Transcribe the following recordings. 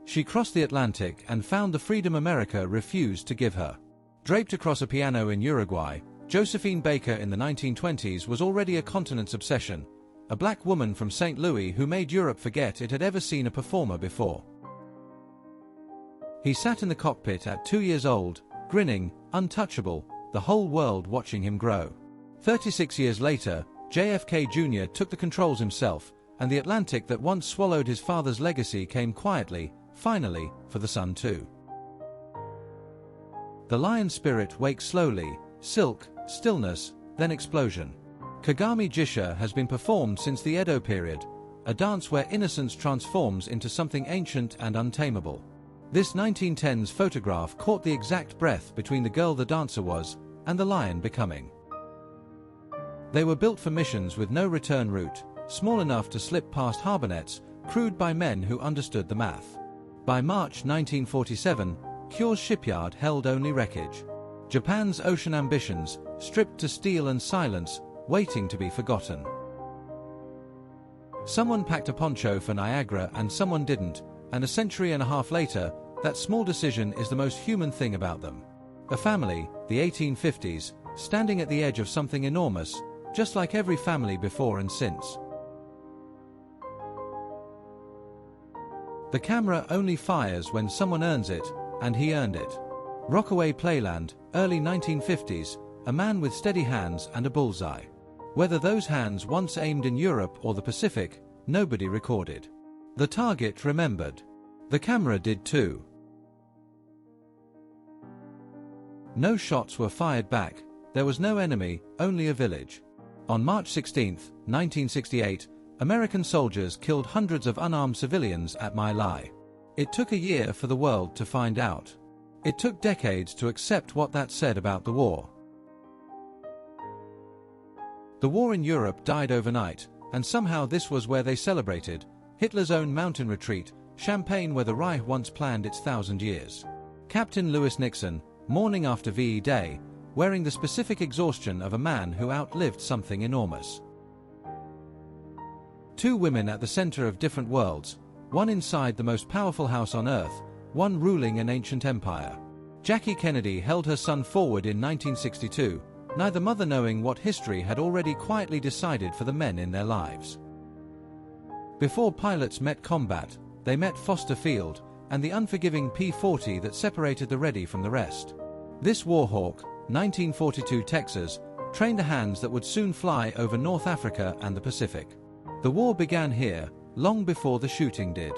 She crossed the Atlantic and found the freedom America refused to give her. Draped across a piano in Uruguay, Josephine Baker in the 1920s was already a continent's obsession, a black woman from St. Louis who made Europe forget it had ever seen a performer before. He sat in the cockpit at 2 years old, grinning, untouchable, the whole world watching him grow. 36 years later, JFK Jr. took the controls himself, and the Atlantic that once swallowed his father's legacy came quietly, finally, for the sun too. The lion spirit wakes slowly, silk, stillness, then explosion. Kagami Jisha has been performed since the Edo period, a dance where innocence transforms into something ancient and untamable. This 1910s photograph caught the exact breath between the girl the dancer was and the lion becoming. They were built for missions with no return route, small enough to slip past harbor nets, crewed by men who understood the math. By March 1947, Kyo's shipyard held only wreckage. Japan's ocean ambitions, stripped to steel and silence, waiting to be forgotten. Someone packed a poncho for Niagara and someone didn't, and a century and a half later, that small decision is the most human thing about them. A family, the 1850s, standing at the edge of something enormous, just like every family before and since. The camera only fires when someone earns it, and he earned it. Rockaway Playland, early 1950s, a man with steady hands and a bullseye. Whether those hands once aimed in Europe or the Pacific, nobody recorded. The target remembered. The camera did too. No shots were fired back, there was no enemy, only a village. On March 16, 1968, American soldiers killed hundreds of unarmed civilians at My Lai. It took a year for the world to find out. It took decades to accept what that said about the war. The war in Europe died overnight, and somehow this was where they celebrated Hitler's own mountain retreat, Champagne, where the Reich once planned its 1,000 years. Captain Lewis Nixon, morning after VE Day, wearing the specific exhaustion of a man who outlived something enormous. Two women at the center of different worlds, one inside the most powerful house on earth, one ruling an ancient empire. Jackie Kennedy held her son forward in 1962, neither mother knowing what history had already quietly decided for the men in their lives. Before pilots met combat, they met Foster Field and the unforgiving P-40 that separated the ready from the rest. This Warhawk, 1942 Texas, trained the hands that would soon fly over North Africa and the Pacific. The war began here, long before the shooting did.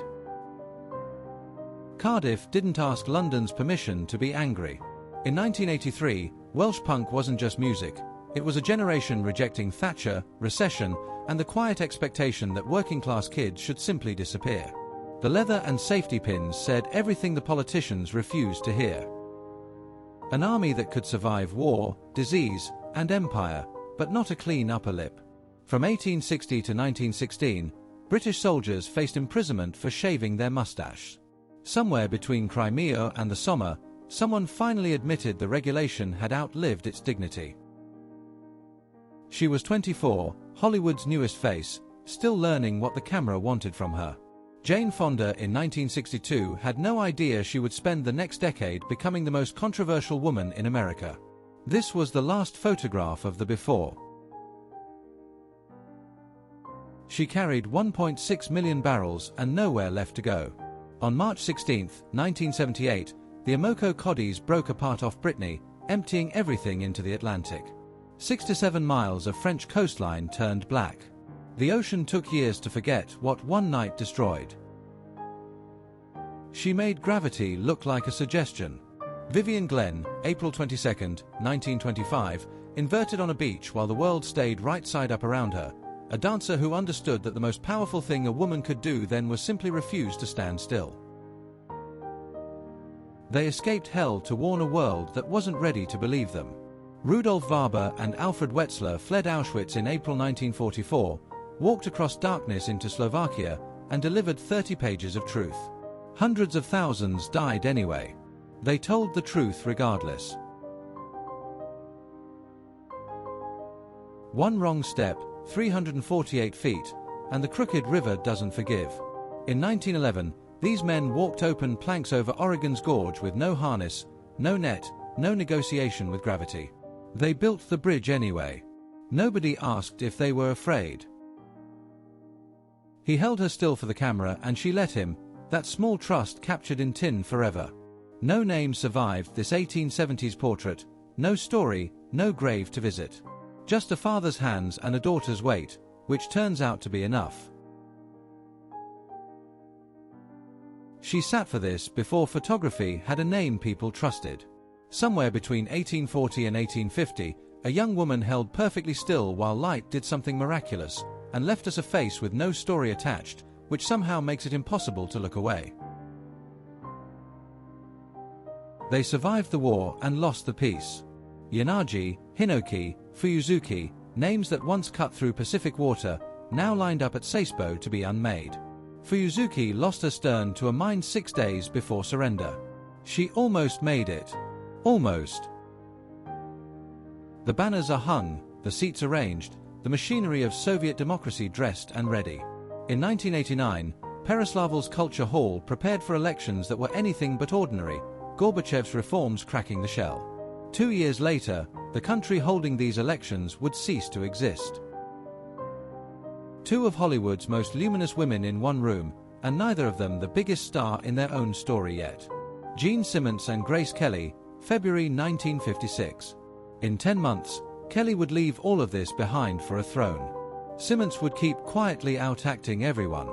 Cardiff didn't ask London's permission to be angry. In 1983, Welsh punk wasn't just music, it was a generation rejecting Thatcher, recession, and the quiet expectation that working-class kids should simply disappear. The leather and safety pins said everything the politicians refused to hear. An army that could survive war, disease, and empire, but not a clean upper lip. From 1860 to 1916, British soldiers faced imprisonment for shaving their mustache. Somewhere between Crimea and the Somme, someone finally admitted the regulation had outlived its dignity. She was 24, Hollywood's newest face, still learning what the camera wanted from her. Jane Fonda in 1962 had no idea she would spend the next decade becoming the most controversial woman in America. This was the last photograph of the before. She carried 1.6 million barrels and nowhere left to go. On March 16, 1978, the Amoco Coddies broke apart off Brittany, emptying everything into the Atlantic. 6 to 7 miles of French coastline turned black. The ocean took years to forget what one night destroyed. She made gravity look like a suggestion. Vivian Glenn, April 22, 1925, inverted on a beach while the world stayed right side up around her, a dancer who understood that the most powerful thing a woman could do then was simply refuse to stand still. They escaped hell to warn a world that wasn't ready to believe them. Rudolf Warburg and Alfred Wetzler fled Auschwitz in April 1944, walked across darkness into Slovakia, and delivered 30 pages of truth. Hundreds of thousands died anyway. They told the truth regardless. One wrong step, 348 feet, and the crooked river doesn't forgive. In 1911, These men walked open planks over Oregon's gorge with no harness, no net, no negotiation with gravity. They built the bridge anyway. Nobody asked if they were afraid. He held her still for the camera and she let him, that small trust captured in tin forever. No name survived this 1870s portrait, no story, no grave to visit. Just a father's hands and a daughter's weight, which turns out to be enough. She sat for this before photography had a name people trusted. Somewhere between 1840 and 1850, a young woman held perfectly still while light did something miraculous, and left us a face with no story attached, which somehow makes it impossible to look away. They survived the war and lost the peace. Yanagi, Hinoki, Fuyuzuki, names that once cut through Pacific water, now lined up at Sasebo to be unmade. Fuyuzuki lost her stern to a mine 6 days before surrender. She almost made it. Almost. The banners are hung, the seats arranged, the machinery of Soviet democracy dressed and ready. In 1989, Peroslavl's Culture Hall prepared for elections that were anything but ordinary, Gorbachev's reforms cracking the shell. 2 years later, the country holding these elections would cease to exist. Two of Hollywood's most luminous women in one room, and neither of them the biggest star in their own story yet. Gene Simmons and Grace Kelly, February 1956. In 10 months, Kelly would leave all of this behind for a throne. Simmons would keep quietly out-acting everyone.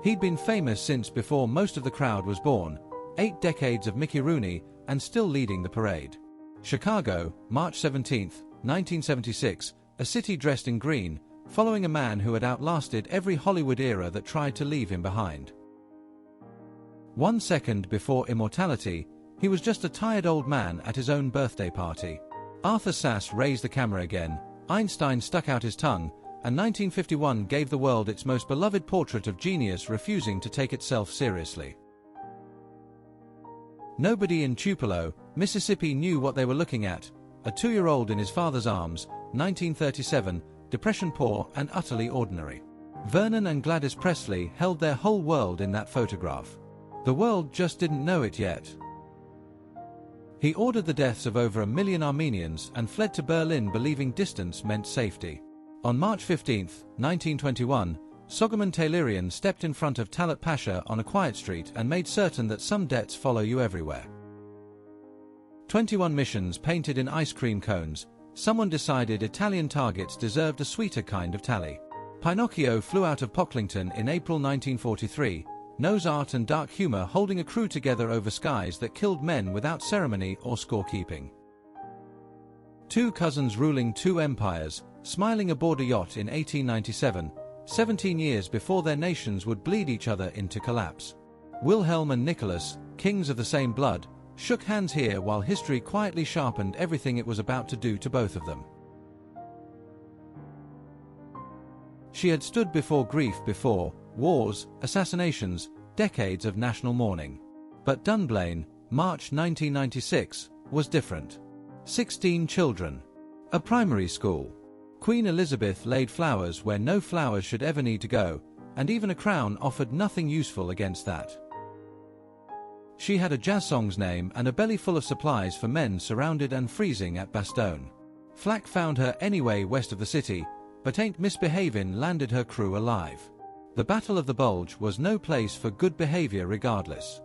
He'd been famous since before most of the crowd was born, 8 decades of Mickey Rooney, and still leading the parade. Chicago, March 17, 1976, a city dressed in green, following a man who had outlasted every Hollywood era that tried to leave him behind. 1 second before immortality, he was just a tired old man at his own birthday party. Arthur Sass raised the camera again, Einstein stuck out his tongue, and 1951 gave the world its most beloved portrait of genius refusing to take itself seriously. Nobody in Tupelo, Mississippi knew what they were looking at, a 2-year-old in his father's arms, 1937, depression poor and utterly ordinary. Vernon and Gladys Presley held their whole world in that photograph. The world just didn't know it yet. He ordered the deaths of over 1 million Armenians and fled to Berlin believing distance meant safety. On March 15, 1921, Soghomon Tehlirian stepped in front of Talat Pasha on a quiet street and made certain that some debts follow you everywhere. 21 missions painted in ice cream cones, someone decided Italian targets deserved a sweeter kind of tally. Pinocchio flew out of Pocklington in April 1943, nose art and dark humor holding a crew together over skies that killed men without ceremony or scorekeeping. 2 cousins ruling 2 empires, smiling aboard a yacht in 1897, 17 years before their nations would bleed each other into collapse. Wilhelm and Nicholas, kings of the same blood, shook hands here while history quietly sharpened everything it was about to do to both of them. She had stood before grief before, wars, assassinations, decades of national mourning. But Dunblane, March 1996, was different. 16 children. A primary school. Queen Elizabeth laid flowers where no flowers should ever need to go, and even a crown offered nothing useful against that. She had a jazz song's name and a belly full of supplies for men surrounded and freezing at Bastogne. Flak found her anyway west of the city, but ain't misbehavin' landed her crew alive. The Battle of the Bulge was no place for good behavior regardless.